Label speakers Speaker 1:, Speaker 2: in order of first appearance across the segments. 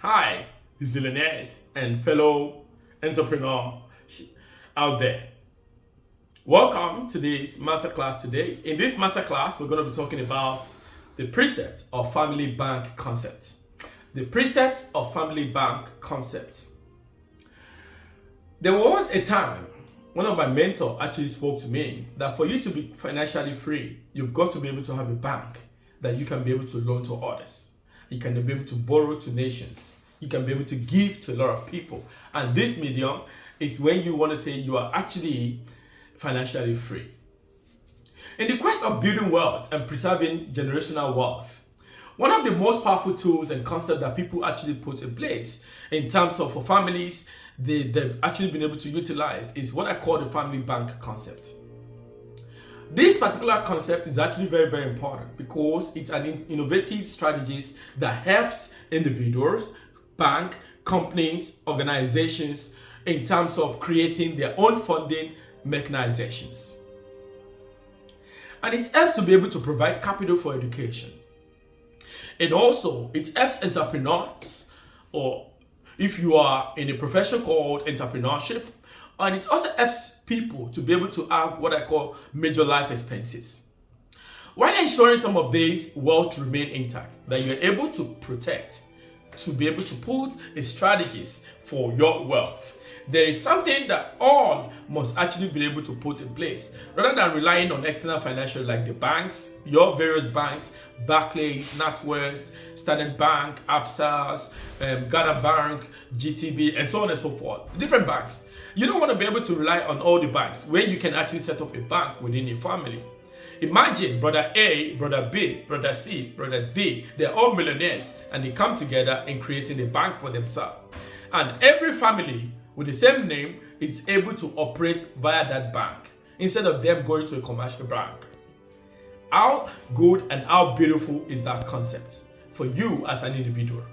Speaker 1: Hi, zillionaires and fellow entrepreneur out there. Welcome to this masterclass today. In this masterclass, we're going to be talking about the precept of family bank concept. The precept of family bank concept. There was a time one of my mentors actually spoke to me that for you to be financially free, you've got to be able to have a bank that you can be able to loan to others. You can be able to borrow to nations. You can be able to give to a lot of people. And this medium is when you want to say you are actually financially free. In the quest of building wealth and preserving generational wealth, one of the most powerful tools and concepts that people actually put in place in terms of for families they've actually been able to utilize is what I call the family bank concept. This particular concept is actually very, very important because it's an innovative strategy that helps individuals, bank, companies, organizations in terms of creating their own funding mechanizations. And it helps to be able to provide capital for education. And also, it helps entrepreneurs, or if you are in a profession called entrepreneurship, and it also helps people to be able to have what I call major life expenses. While ensuring some of these wealth remain intact, that you're able to protect, to be able to put a strategies for your wealth. There is something that all must actually be able to put in place rather than relying on external financial like the banks, your various banks, Barclays, NatWest, Standard Bank, Absa, Ghana Bank, GTB, and so on and so forth. Different banks. You don't want to be able to rely on all the banks when you can actually set up a bank within your family. Imagine brother A, brother B, brother C, brother D, they're all millionaires and they come together in creating a bank for themselves. And every family with the same name is able to operate via that bank instead of them going to a commercial bank. How good and how beautiful is that concept for you as an individual?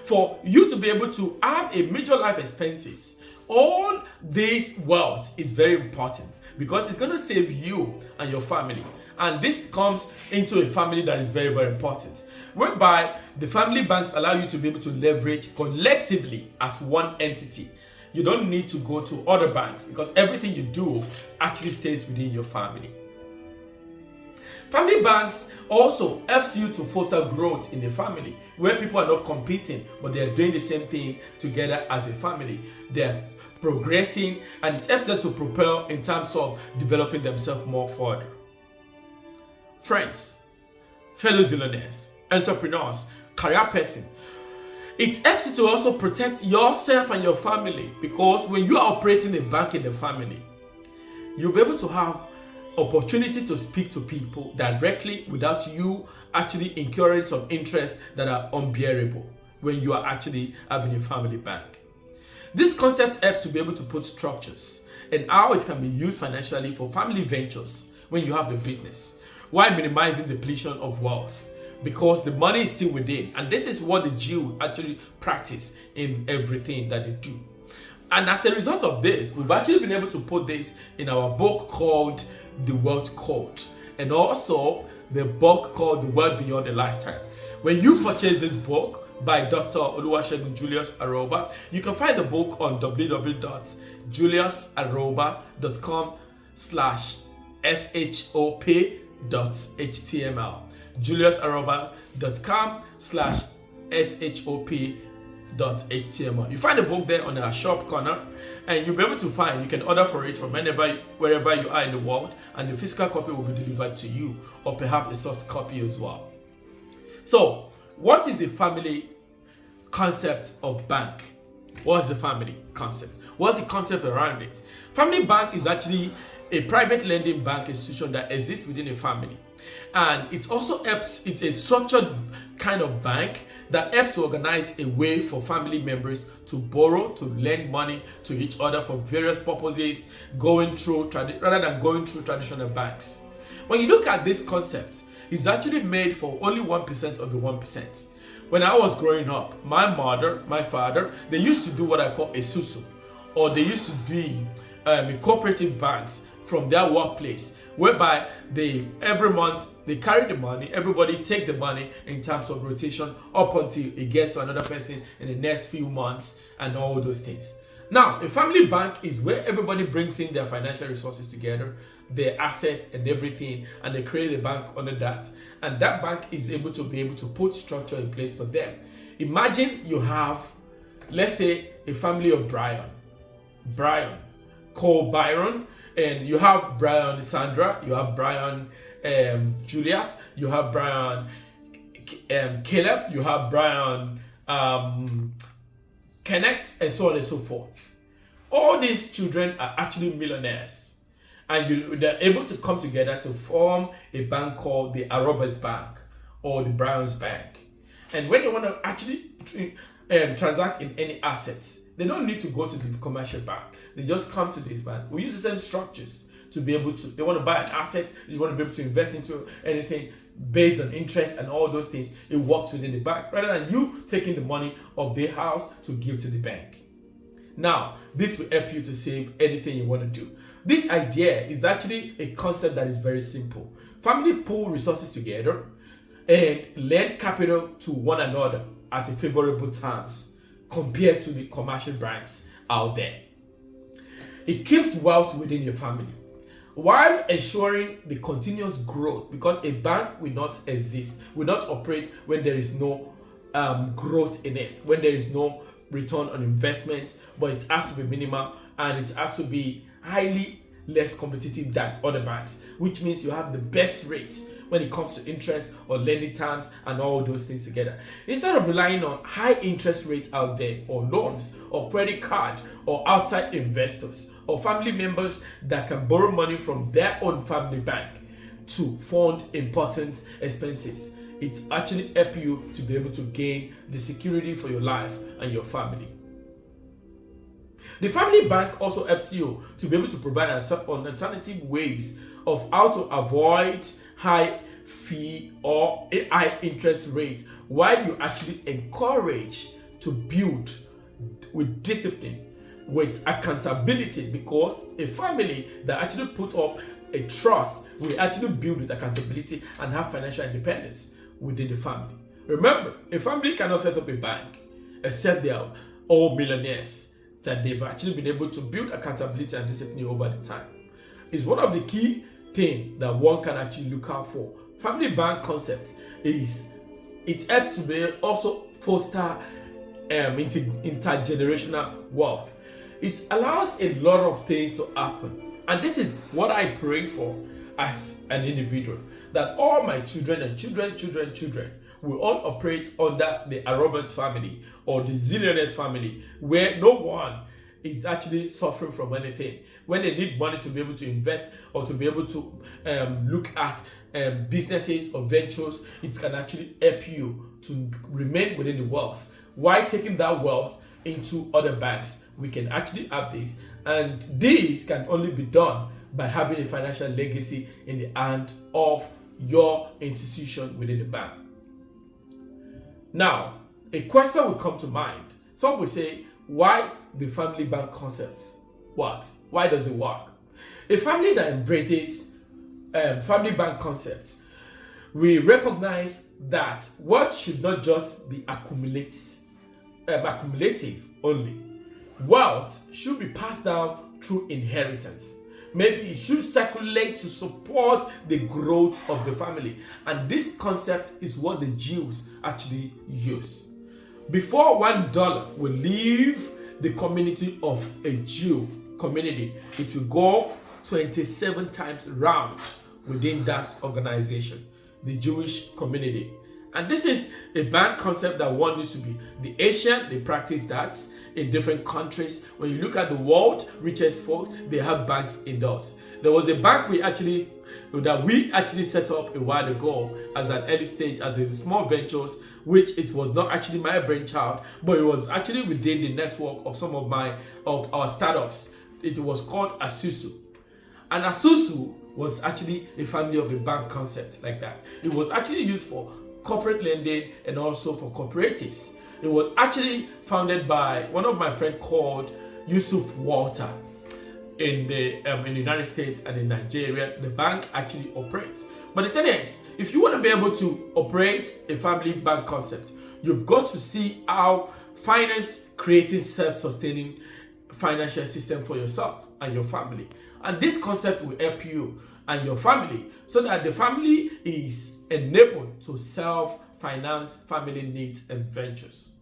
Speaker 1: For you to be able to have a major life expenses, all this wealth is very important because it's going to save you and your family. And this comes into a family that is very, very important, whereby the family banks allow you to be able to leverage collectively as one entity. You don't need to go to other banks because everything you do actually stays within your family. Family banks also helps you to foster growth in the family where people are not competing, but they are doing the same thing together as a family. They're progressing and it helps them to propel in terms of developing themselves more further. Friends, fellow zillionaires, entrepreneurs, career person, it helps you to also protect yourself and your family because when you are operating a bank in the family, you'll be able to have opportunity to speak to people directly without you actually incurring some interests that are unbearable when you are actually having a family bank. This concept helps to be able to put structures and how it can be used financially for family ventures when you have a business, while minimizing depletion of wealth because the money is still within. And this is what the Jew actually practice in everything that they do. And as a result of this, we've actually been able to put this in our book called The Wealth Code and also the book called The Wealth Beyond a Lifetime. When you purchase this book by Dr. Oluwasegun Julius Aroba, you can find the book on www.juliusaroba.com/shop.html. juliusaroba.com/shop.html. You find the book there on our shop corner and you'll be able to find, you can order for it from wherever you are in the world, and the physical copy will be delivered to you, or perhaps a soft copy as well. So, what is the family concept of bank? What is the family concept? What's the concept around it? Family bank is actually a private lending bank institution that exists within a family. And it also helps, it's a structured kind of bank that helps to organize a way for family members to borrow, to lend money to each other for various purposes, rather than going through traditional banks. When you look at this concept, it's actually made for only 1% of the 1%. When I was growing up, my mother, my father, they used to do what I call a susu, or they used to be cooperative banks from their workplace whereby every month they carry the money, everybody take the money in terms of rotation up until it gets to another person in the next few months and all those things. Now, a family bank is where everybody brings in their financial resources together, their assets and everything, and they create a bank under that. And that bank is able to put structure in place for them. Imagine you have, let's say, a family of Brian, called Byron, and you have Brian Sandra, you have Brian Julius, you have Brian Caleb, you have Brian Kenneth, and so on and so forth. All these children are actually millionaires, and they're able to come together to form a bank called the Aroba's Bank or the Brian's Bank. And when they want to actually transact in any assets, they don't need to go to the commercial bank. They just come to this bank. We use the same structures to be able to, they want to buy an asset, you want to be able to invest into anything based on interest and all those things. It works within the bank rather than you taking the money of their house to give to the bank. Now, this will help you to save anything you want to do. This idea is actually a concept that is very simple. Family pool resources together and lend capital to one another at a favorable terms compared to the commercial banks out there. It keeps wealth within your family while ensuring the continuous growth, because a bank will not exist, will not operate when there is no growth in it, when there is no return on investment, but it has to be minimal and it has to be highly less competitive than other banks, which means you have the best rates when it comes to interest or lending terms and all those things together. Instead of relying on high interest rates out there, or loans, or credit card, or outside investors, or family members that can borrow money from their own family bank to fund important expenses, it actually helps you to be able to gain the security for your life and your family. The family bank also helps you to be able to provide alternative ways of how to avoid high fee or high interest rates, while you actually encourage to build with discipline, with accountability, because a family that actually put up a trust will actually build with accountability and have financial independence within the family. Remember, a family cannot set up a bank except they are all millionaires that they've actually been able to build accountability and discipline over the time. It's one of the key things that one can actually look out for. Family bank concept is, it helps to be also foster intergenerational wealth. It allows a lot of things to happen, and this is what I pray for as an individual, that all my children and children will all operate under the Aroba's family or the Zillionaires family, where no one is actually suffering from anything. When they need money to be able to invest or to be able to look at businesses or ventures, it can actually help you to remain within the wealth. While taking that wealth into other banks, we can actually have this, and this can only be done by having a financial legacy in the hand of your institution within the bank. Now, a question will come to mind. Some will say, why the family bank concept works? Why does it work? A family that embraces family bank concept, we recognize that wealth should not just be accumulative only. Wealth should be passed down through inheritance. Maybe it should circulate to support the growth of the family. And this concept is what the Jews actually use. Before $1 will leave the community of a Jew community, it will go 27 times round within that organization, the Jewish community. And this is a bank concept that one used to be. The Asian, they practice that in different countries. When you look at the world richest folks, they have banks indoors. There was a bank we actually set up a while ago as an early stage, as a small ventures, which it was not actually my brainchild, but it was actually within the network of some of our startups. It was called Asusu. And Asusu was actually a family of a bank concept like that. It was actually used for corporate lending and also for cooperatives. It was actually founded by one of my friends called Yusuf Walter. in the United States and in Nigeria, the bank actually operates. But the thing is, if you want to be able to operate a family bank concept, you've got to see how finance creating self-sustaining financial system for yourself and your family. And this concept will help you and your family so that the family is enabled to self-finance family needs and ventures.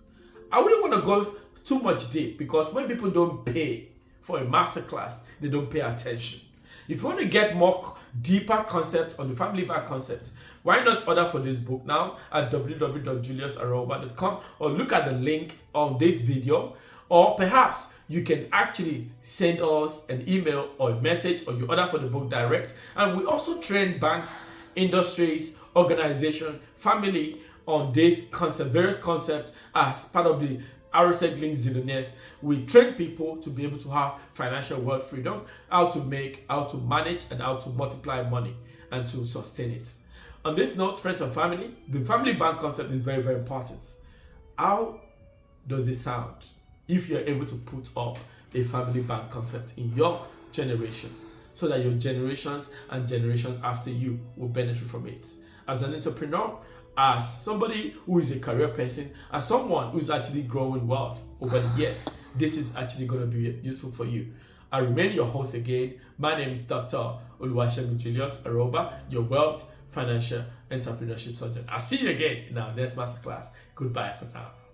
Speaker 1: I wouldn't want to go too much deep because when people don't pay for a masterclass, they don't pay attention. If you want to get more deeper concepts on the family bank concept, why not order for this book now at www.juliusaroba.com or look at the link on this video, or perhaps you can actually send us an email or a message, or you order for the book direct. And we also train banks, industries, organization, family on this concept, various concepts as part of the Aroseglinks zillionaires. We train people to be able to have financial wealth freedom, how to make, how to manage, and how to multiply money and to sustain it. On this note, friends and family, the family bank concept is very, very important. How does it sound if you're able to put up a family bank concept in your generations so that your generations and generations after you will benefit from it? As an entrepreneur, as somebody who is a career person, as someone who's actually growing wealth over the years, this is actually going to be useful for you. I remain your host again. My name is Dr. Oluwasegun Julius Aroba, your wealth, financial, entrepreneurship surgeon. I'll see you again in our next masterclass. Goodbye for now.